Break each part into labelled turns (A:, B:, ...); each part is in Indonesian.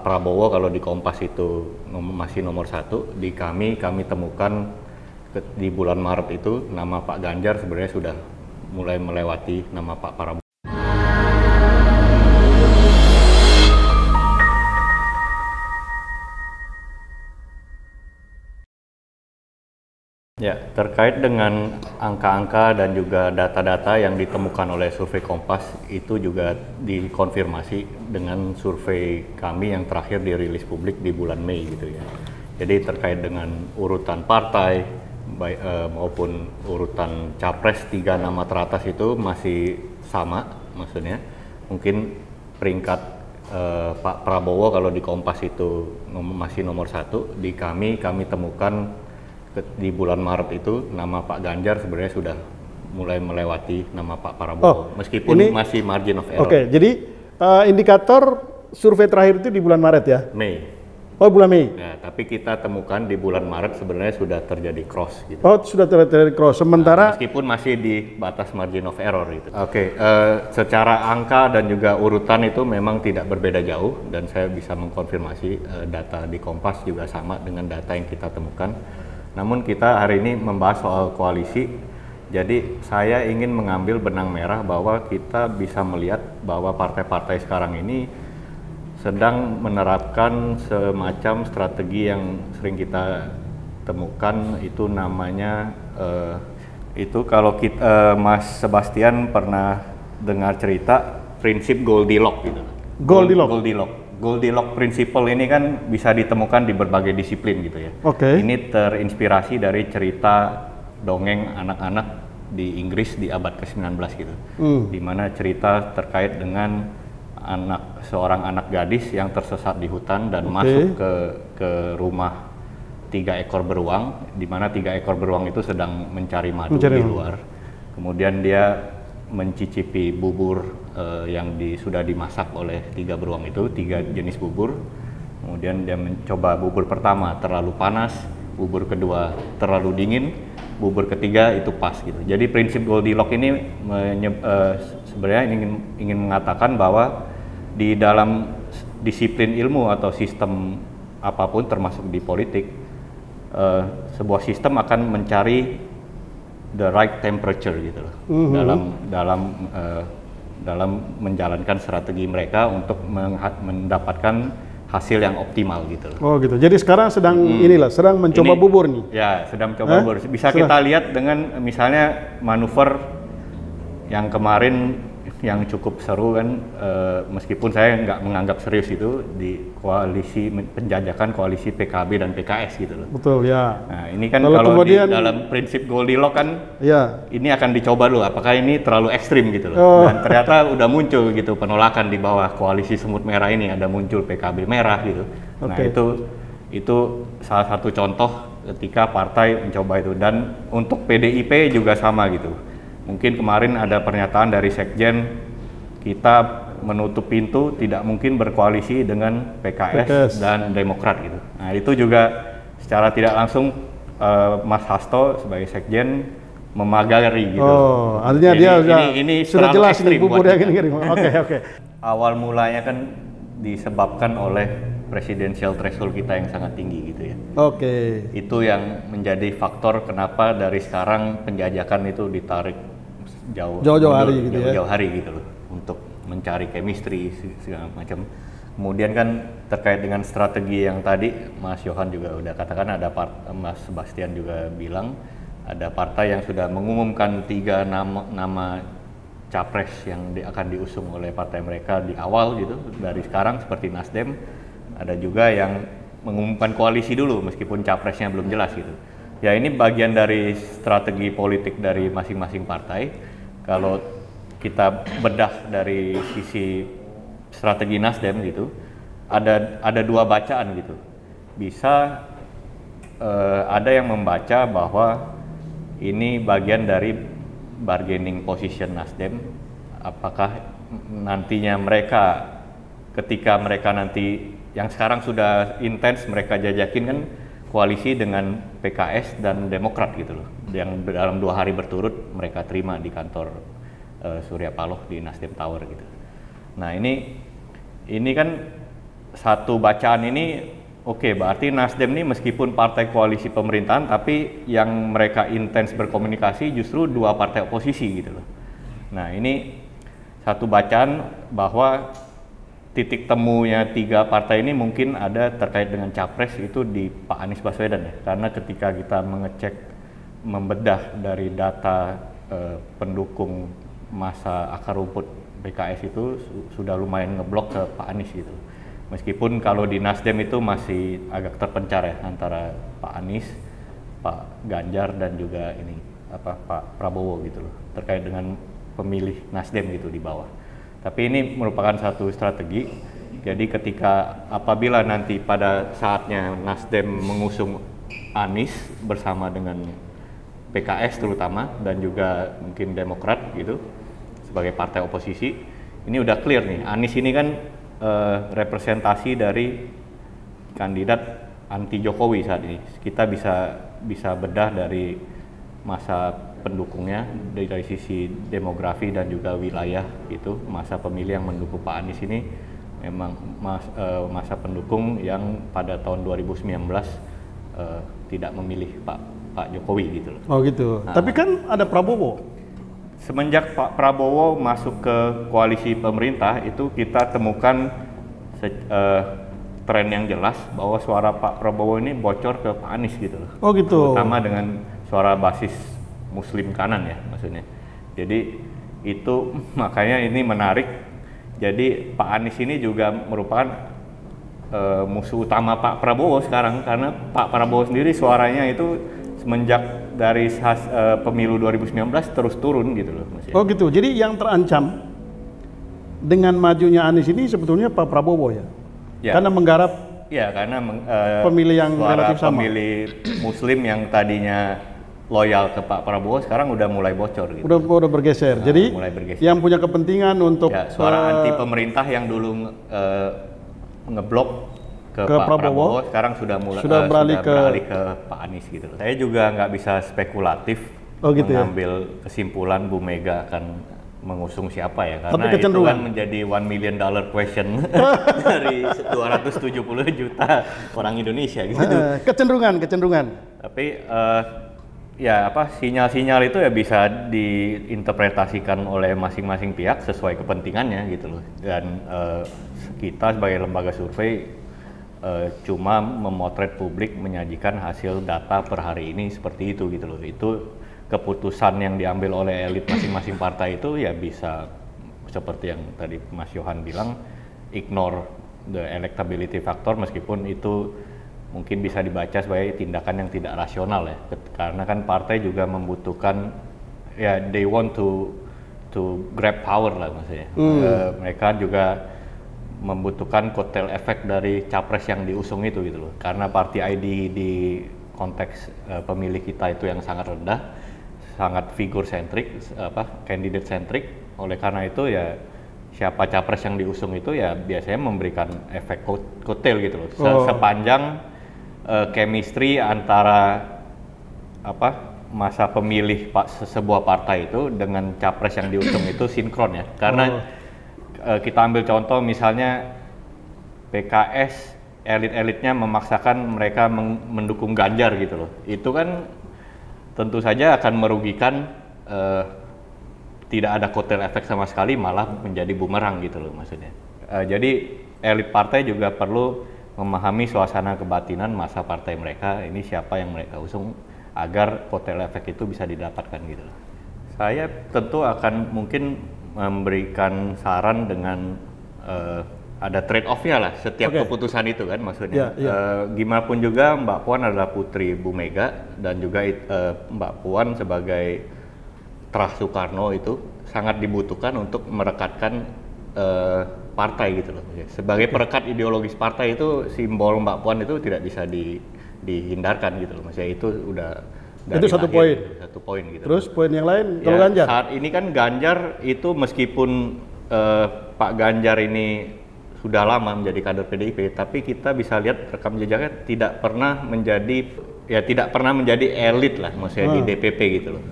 A: Pak Prabowo kalau di Kompas itu masih nomor 1, di kami temukan di bulan Maret itu nama Pak Ganjar sebenarnya sudah mulai melewati nama Pak Prabowo. Ya, terkait dengan angka-angka dan juga data-data yang ditemukan oleh survei Kompas itu juga dikonfirmasi dengan survei kami yang terakhir dirilis publik di bulan Mei gitu ya. Jadi terkait dengan urutan partai maupun urutan capres 3 nama teratas itu masih sama, maksudnya mungkin peringkat Pak Prabowo kalau di Kompas itu masih nomor 1, di kami temukan di bulan Maret itu nama Pak Ganjar sebenarnya sudah mulai melewati nama Pak Prabowo, meskipun ini masih margin of error.
B: Oke, jadi indikator survei terakhir itu di bulan Maret ya?
A: Mei.
B: Oh, bulan Mei.
A: Ya, tapi kita temukan di bulan Maret sebenarnya sudah terjadi cross gitu.
B: Oh, sudah terjadi cross. Sementara
A: meskipun masih di batas margin of error gitu. Oke, secara angka dan juga urutan itu memang tidak berbeda jauh, dan saya bisa mengkonfirmasi data di Kompas juga sama dengan data yang kita temukan. Namun kita hari ini membahas soal koalisi, jadi saya ingin mengambil benang merah bahwa kita bisa melihat bahwa partai-partai sekarang ini sedang menerapkan semacam strategi yang sering kita temukan, itu namanya, itu kalau kita, Mas Sebastian pernah dengar cerita prinsip Goldilocks gitu. Goldilocks principle ini kan bisa ditemukan di berbagai disiplin gitu ya.
B: Oke.
A: Ini terinspirasi dari cerita dongeng anak-anak di Inggris di abad ke-19 gitu. Di mana cerita terkait dengan seorang anak gadis yang tersesat di hutan dan masuk ke rumah 3 ekor beruang, di mana 3 ekor beruang itu sedang mencari madu di luar. Kemudian dia mencicipi bubur yang sudah dimasak oleh 3 beruang itu, 3 jenis bubur. Kemudian dia mencoba bubur pertama terlalu panas, bubur kedua terlalu dingin, bubur ketiga itu pas gitu. Jadi prinsip Goldilocks ini sebenarnya ingin mengatakan bahwa di dalam disiplin ilmu atau sistem apapun termasuk di politik, sebuah sistem akan mencari the right temperature gitu loh, dalam menjalankan strategi mereka untuk mendapatkan hasil yang optimal gitu loh.
B: Oh gitu. Jadi sekarang sedang sedang mencoba bubur nih.
A: Ya, sedang mencoba bubur. Bisa kita lihat dengan misalnya manuver yang kemarin yang cukup seru kan, meskipun saya nggak menganggap serius itu, di penjajakan koalisi PKB dan PKS gitu loh. Betul ya. Nah ini kan kalau kemudian, di dalam prinsip Goldilocks kan, ya, ini akan dicoba dulu apakah ini terlalu ekstrim gitu loh. Dan ternyata udah muncul gitu penolakan di bawah koalisi semut merah ini, ada muncul PKB merah gitu. Nah itu salah satu contoh ketika partai mencoba itu, dan untuk PDIP juga sama gitu. Mungkin kemarin ada pernyataan dari Sekjen, kita menutup pintu, tidak mungkin berkoalisi dengan PKS dan Demokrat gitu. Nah itu juga secara tidak langsung Mas Hasto sebagai Sekjen memagari gitu.
B: Oh, artinya dia ini sudah jelas ini buburnya gini. Oke.
A: Awal mulanya kan disebabkan oleh presidensial threshold kita yang sangat tinggi gitu ya. Oke. Itu yang menjadi faktor kenapa dari sekarang penjajakan itu ditarik jauh-jauh hari gitu loh, untuk mencari chemistry segala macam. Kemudian kan terkait dengan strategi yang tadi Mas Yohan juga udah katakan, ada Mas Sebastian juga bilang ada partai yang sudah mengumumkan 3 nama capres yang akan diusung oleh partai mereka di awal gitu dari sekarang, seperti Nasdem. Ada juga yang mengumumkan koalisi dulu meskipun capresnya belum jelas gitu. Ya ini bagian dari strategi politik dari masing-masing partai. Kalau kita bedah dari sisi strategi Nasdem gitu, ada 2 bacaan gitu. Bisa ada yang membaca bahwa ini bagian dari bargaining position Nasdem. Apakah nantinya mereka, ketika mereka nanti yang sekarang sudah intens mereka jajakin kan koalisi dengan PKS dan Demokrat gitu loh, yang dalam 2 hari berturut mereka terima di kantor Surya Paloh di Nasdem Tower gitu. Nah ini kan satu bacaan ini oke, berarti Nasdem ini meskipun partai koalisi pemerintahan, tapi yang mereka intens berkomunikasi justru dua partai oposisi gitu loh. Nah ini satu bacaan bahwa titik temunya tiga partai ini mungkin ada terkait dengan capres itu di Pak Anies Baswedan ya, karena ketika kita membedah dari data pendukung masa akar rumput PKS itu sudah lumayan ngeblok ke Pak Anies gitu. Meskipun kalau di Nasdem itu masih agak terpencar ya antara Pak Anies, Pak Ganjar dan juga ini Pak Prabowo gitu loh, terkait dengan pemilih Nasdem gitu di bawah. Tapi ini merupakan satu strategi. Jadi ketika apabila nanti pada saatnya Nasdem mengusung Anies bersama dengan PKS terutama dan juga mungkin Demokrat gitu sebagai partai oposisi, ini udah clear nih. Anies ini kan representasi dari kandidat anti Jokowi saat ini. Kita bisa bedah dari masa pendukungnya dari sisi demografi dan juga wilayah gitu. Masa pemilih yang mendukung Pak Anies ini memang masa pendukung yang pada tahun 2019 tidak memilih Pak Jokowi gitu loh.
B: Oh gitu. Nah, tapi kan ada Prabowo.
A: Semenjak Pak Prabowo masuk ke koalisi pemerintah itu kita temukan tren yang jelas bahwa suara Pak Prabowo ini bocor ke Pak Anies gitu loh.
B: Oh gitu.
A: Terutama dengan suara basis Muslim kanan ya maksudnya. Jadi itu makanya ini menarik. Jadi Pak Anies ini juga merupakan musuh utama Pak Prabowo sekarang, karena Pak Prabowo sendiri suaranya itu semenjak dari pemilu 2019 terus turun gitu loh. Maksudnya.
B: Oh gitu. Jadi yang terancam dengan majunya Anies ini sebetulnya Pak Prabowo ya? Karena menggarap
A: karena
B: pemilih yang relatif sama.
A: Pemilih Muslim yang tadinya loyal ke Pak Prabowo sekarang udah mulai bocor gitu.
B: Udah bergeser. Nah, jadi mulai bergeser. Yang punya kepentingan untuk
A: suara anti pemerintah yang dulu ngeblok ke Pak Prabowo sekarang sudah beralih ke Pak Anies gitu. Saya juga nggak bisa spekulatif mengambil kesimpulan Bu Mega akan mengusung siapa ya, karena itu kan menjadi $1 million question dari 270 juta orang Indonesia gitu.
B: Kecenderungan.
A: Tapi sinyal-sinyal itu ya bisa diinterpretasikan oleh masing-masing pihak sesuai kepentingannya gitu loh. Dan kita sebagai lembaga survei cuma memotret publik, menyajikan hasil data per hari ini seperti itu gitu loh. Itu keputusan yang diambil oleh elit masing-masing partai itu ya bisa seperti yang tadi Mas Yohan bilang, ignore the electability factor, meskipun itu mungkin bisa dibaca sebagai tindakan yang tidak rasional ya, karena kan partai juga membutuhkan ya, they want to grab power lah maksudnya. Mereka juga membutuhkan kotel efek dari capres yang diusung itu gitu loh, karena party ID di konteks pemilih kita itu yang sangat rendah, sangat figur sentrik, candidate sentrik. Oleh karena itu ya siapa capres yang diusung itu ya biasanya memberikan efek kotel gitu loh. Sepanjang chemistry antara masa pemilih sebuah partai itu dengan capres yang diusung itu sinkron ya. Karena kita ambil contoh misalnya PKS, elit-elitnya memaksakan mereka mendukung Ganjar gitu loh. Itu kan tentu saja akan merugikan, tidak ada kotel efek sama sekali, malah menjadi bumerang gitu loh maksudnya. Jadi elit partai juga perlu memahami suasana kebatinan masa partai mereka, ini siapa yang mereka usung agar kotel efek itu bisa didapatkan gitu loh. Saya tentu akan mungkin memberikan saran dengan ada trade off-nya lah setiap keputusan itu kan maksudnya. Gimana pun juga Mbak Puan adalah putri Bu Mega, dan juga Mbak Puan sebagai terah Soekarno itu sangat dibutuhkan untuk merekatkan partai gitu loh. Sebagai perekat ideologis partai itu, simbol Mbak Puan itu tidak bisa dihindarkan gitu loh. Maksudnya itu udah
B: itu satu poin.
A: Satu poin gitu.
B: Terus poin yang lain kalau Ganjar?
A: Saat ini kan Ganjar itu meskipun Pak Ganjar ini sudah lama menjadi kader PDIP, tapi kita bisa lihat rekam jejaknya tidak pernah menjadi ya tidak pernah menjadi elit lah, maksudnya di DPP gitu loh.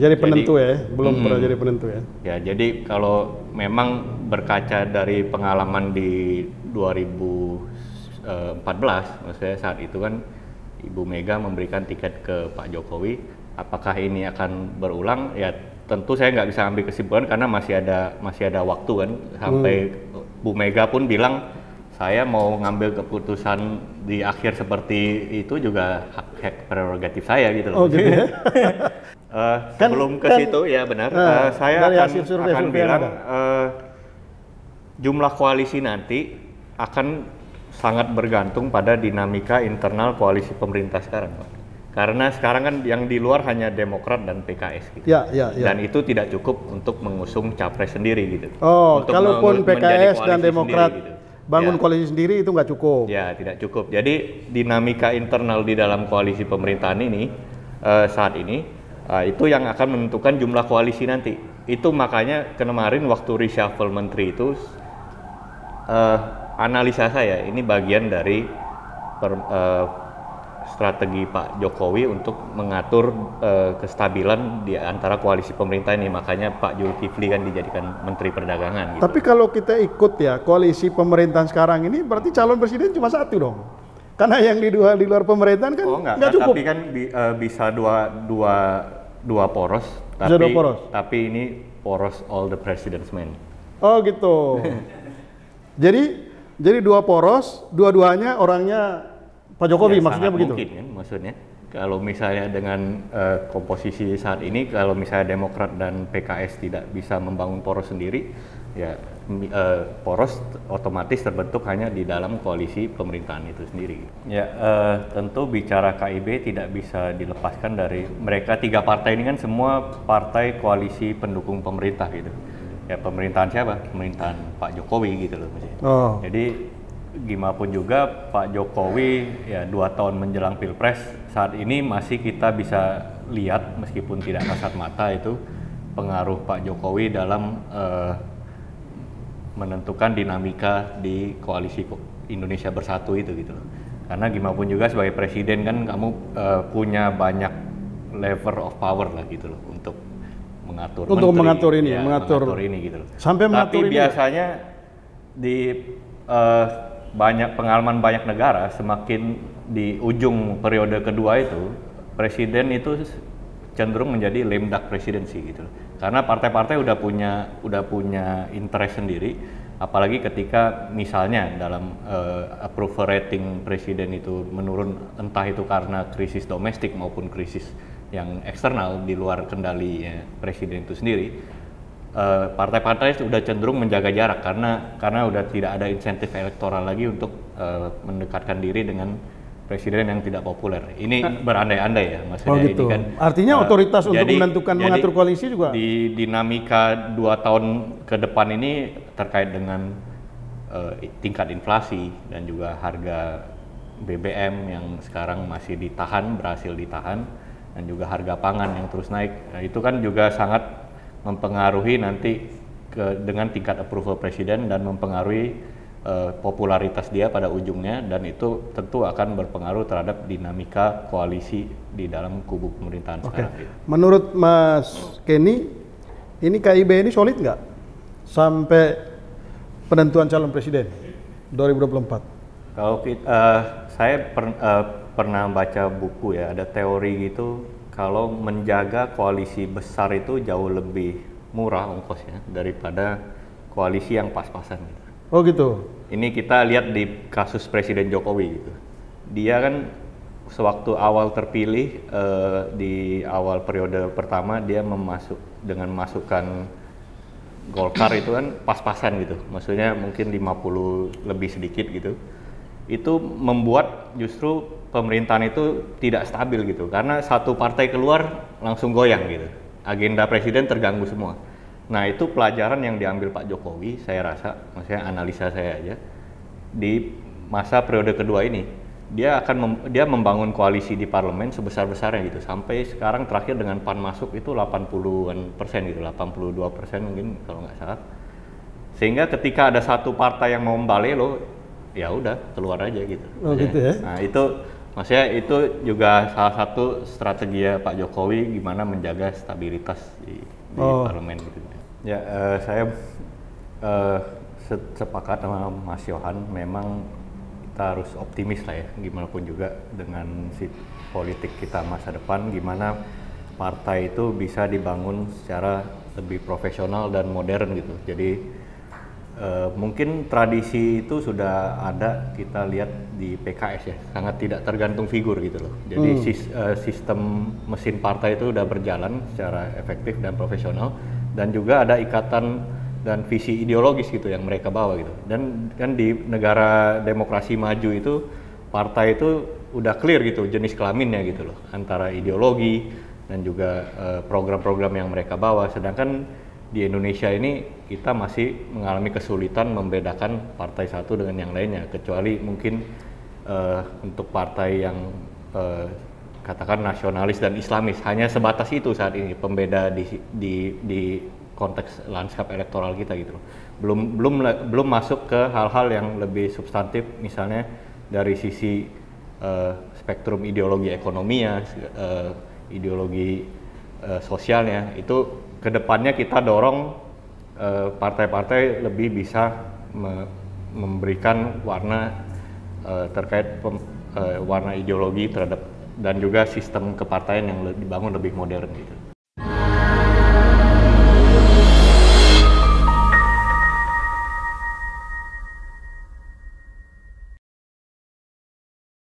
B: Jadi penentu ya, belum pernah jadi penentu ya.
A: Ya, jadi kalau memang berkaca dari pengalaman di 2014, maksudnya saat itu kan Ibu Mega memberikan tiket ke Pak Jokowi, apakah ini akan berulang? Ya tentu saya nggak bisa ambil kesimpulan karena masih ada waktu kan, sampai Bu Mega pun bilang saya mau ngambil keputusan di akhir seperti itu juga hak prerogatif saya gitu loh.
B: Oh gitu ya?
A: Sebelum ke situ ya benar, saya akan bilang jumlah koalisi nanti akan sangat bergantung pada dinamika internal koalisi pemerintah sekarang, Pak. Karena sekarang kan yang di luar hanya Demokrat dan PKS gitu. Dan itu tidak cukup untuk mengusung capres sendiri gitu.
B: Oh, kalaupun PKS dan Demokrat gitu, bangun koalisi sendiri itu nggak cukup.
A: Ya, tidak cukup. Jadi dinamika internal di dalam koalisi pemerintahan ini saat ini itu yang akan menentukan jumlah koalisi nanti. Itu makanya kemarin waktu reshuffle menteri itu analisa saya ini bagian dari strategi Pak Jokowi untuk mengatur kestabilan di antara koalisi pemerintah ini. Makanya Pak Zulkifli kan dijadikan Menteri Perdagangan gitu.
B: Tapi kalau kita ikut ya koalisi pemerintahan sekarang ini berarti calon presiden cuma satu dong. Karena yang di luar pemerintahan kan nggak cukup.
A: Tapi kan bisa dua poros. Tapi ini poros all the president's men.
B: Oh gitu. Jadi dua poros, dua-duanya orangnya Pak Jokowi, ya, maksudnya begitu?
A: Mungkin kan, maksudnya kalau misalnya dengan komposisi saat ini, kalau misalnya Demokrat dan PKS tidak bisa membangun poros sendiri, ya poros otomatis terbentuk hanya di dalam koalisi pemerintahan itu sendiri. Ya tentu bicara KIB tidak bisa dilepaskan dari mereka tiga partai ini kan semua partai koalisi pendukung pemerintah gitu. Ya pemerintahan siapa? Pemerintahan Pak Jokowi gitu loh. Jadi gimana pun juga Pak Jokowi ya 2 tahun menjelang Pilpres saat ini masih kita bisa lihat meskipun tidak kasat mata itu pengaruh Pak Jokowi dalam menentukan dinamika di koalisi Indonesia Bersatu itu gitu loh. Karena gimana pun juga sebagai presiden kan kamu punya banyak level of power lah gitu loh untuk mengatur mengatur ini gitu loh.
B: Sampai
A: tapi biasanya di banyak pengalaman banyak negara semakin di ujung periode kedua itu presiden itu cenderung menjadi lame duck presidency gitu loh. Karena partai-partai udah punya interest sendiri, apalagi ketika misalnya dalam approval rating presiden itu menurun entah itu karena krisis domestik maupun krisis yang eksternal di luar kendali presiden itu sendiri. Partai-partai sudah cenderung menjaga jarak karena udah tidak ada insentif elektoral lagi untuk mendekatkan diri dengan presiden yang tidak populer. Ini berandai-andai ya maksudnya.
B: Gitu.
A: Ini kan
B: artinya otoritas untuk mengatur koalisi juga.
A: Di dinamika 2 tahun ke depan ini terkait dengan tingkat inflasi dan juga harga BBM yang sekarang masih berhasil ditahan dan juga harga pangan yang terus naik. Nah, itu kan juga sangat mempengaruhi nanti dengan tingkat approval presiden dan mempengaruhi popularitas dia pada ujungnya, dan itu tentu akan berpengaruh terhadap dinamika koalisi di dalam kubu pemerintahan sekarang.
B: Menurut Mas Kenny, ini KIB ini solid nggak sampai penentuan calon presiden 2024?
A: Kalau saya pernah baca buku ya, ada teori gitu. Kalau menjaga koalisi besar itu jauh lebih murah ongkosnya daripada koalisi yang pas-pasan gitu.
B: Oh gitu.
A: Ini kita lihat di kasus Presiden Jokowi gitu. Dia kan sewaktu awal terpilih di awal periode pertama dia dengan masukkan Golkar itu kan pas-pasan gitu. Maksudnya mungkin 50 lebih sedikit gitu. Itu membuat justru pemerintahan itu tidak stabil gitu, karena satu partai keluar langsung goyang gitu, agenda presiden terganggu semua. Nah itu pelajaran yang diambil Pak Jokowi, saya rasa, maksudnya analisa saya aja, di masa periode kedua ini dia membangun koalisi di parlemen sebesar-besarnya gitu, sampai sekarang terakhir dengan PAN masuk itu 80% gitu, 82% mungkin kalau nggak salah, sehingga ketika ada satu partai yang mau membalelo, ya udah keluar aja gitu.
B: Oh gitu ya.
A: Nah itu Maksudnya itu juga salah satu strategi Pak Jokowi gimana menjaga stabilitas di parlemen gitu. Ya, saya sepakat sama Mas Yohan, memang kita harus optimis lah ya, gimana pun juga dengan politik kita masa depan, gimana partai itu bisa dibangun secara lebih profesional dan modern gitu. Jadi mungkin tradisi itu sudah ada, kita lihat di PKS ya, sangat tidak tergantung figur gitu loh. Jadi sistem mesin partai itu udah berjalan secara efektif dan profesional, dan juga ada ikatan dan visi ideologis gitu yang mereka bawa gitu. Dan kan di negara demokrasi maju itu partai itu udah clear gitu jenis kelaminnya gitu loh, antara ideologi dan juga program-program yang mereka bawa. Sedangkan di Indonesia ini kita masih mengalami kesulitan membedakan partai satu dengan yang lainnya, kecuali mungkin untuk partai yang katakan nasionalis dan Islamis, hanya sebatas itu saat ini pembeda di konteks lanskap elektoral kita gitu loh. Belum masuk ke hal-hal yang lebih substantif, misalnya dari sisi spektrum ideologi ekonominya, ideologi sosialnya. Itu kedepannya kita dorong partai-partai lebih bisa memberikan warna terkait warna ideologi terhadap, dan juga sistem kepartaian yang dibangun lebih modern gitu.